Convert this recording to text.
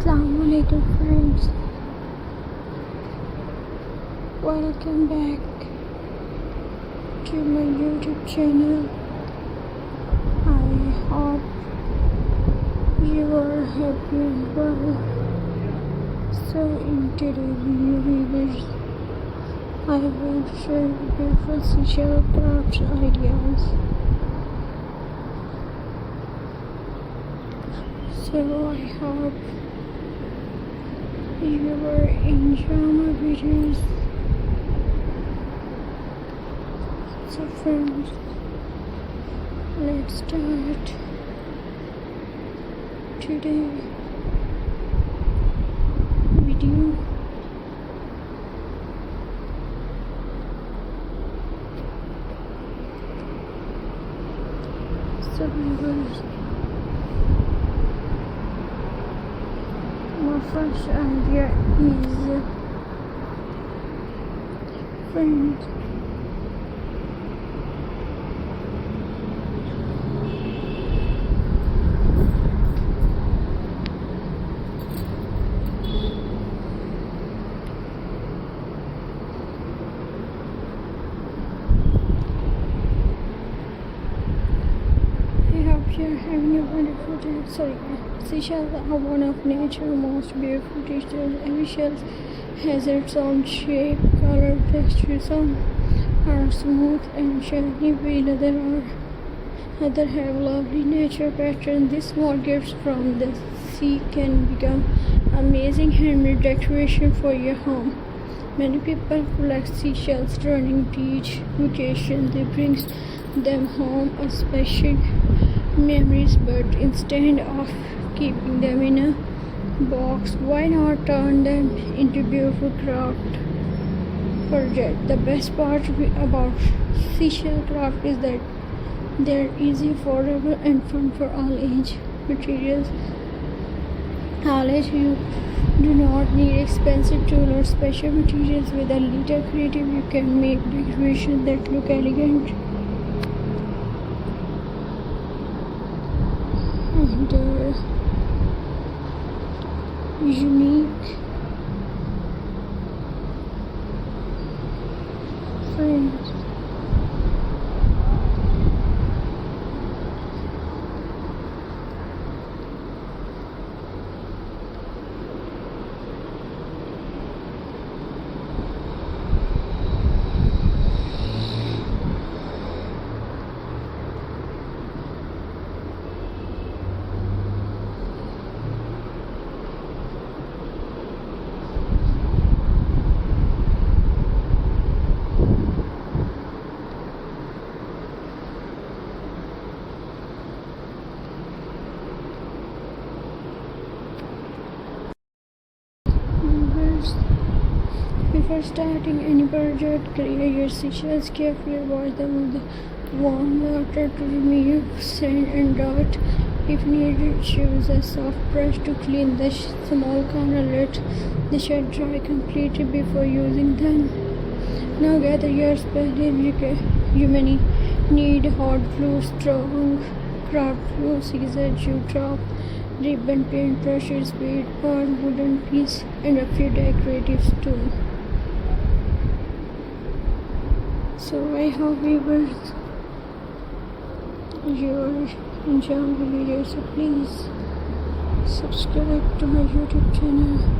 Assalamualaikum friends, welcome back to my YouTube channel. I hope you are happy and well. So in today's video viewers, I will share beautiful seashell craft ideas. So I hope you will enjoy my videos. So friends, let's start today video. So viewers, my first idea is friends, I hope you're having a wonderful day. Seashells are one of nature's most beautiful creatures. Every shell has its own shape, color, texture. Some are smooth and shiny, while other have lovely nature patterns. These small gifts from the sea can become amazing handmade decoration for your home. Many people collect seashells during beach vacation. They bring them home as special memories, but instead of keeping them in a box, why not turn them into beautiful craft project? The best part about seashell craft is that they're easy, affordable, and fun for all age. Materials. You do not need expensive tools or special materials. With a little creative, you can make decorations that look elegant and unique. Friends, before starting any project, clear your seashells carefully. Wash them with warm water to remove sand and dirt. If needed, use a soft brush to clean the small corner. Let the shell dry completely before using them. Now gather your special. You may need hot glue, strong craft glue, scissors, dewdrop, ribbon, paintbrushes, bead, or wooden piece, and a few decorative tools. So I hope viewers you are enjoying the video. So please subscribe to my YouTube channel.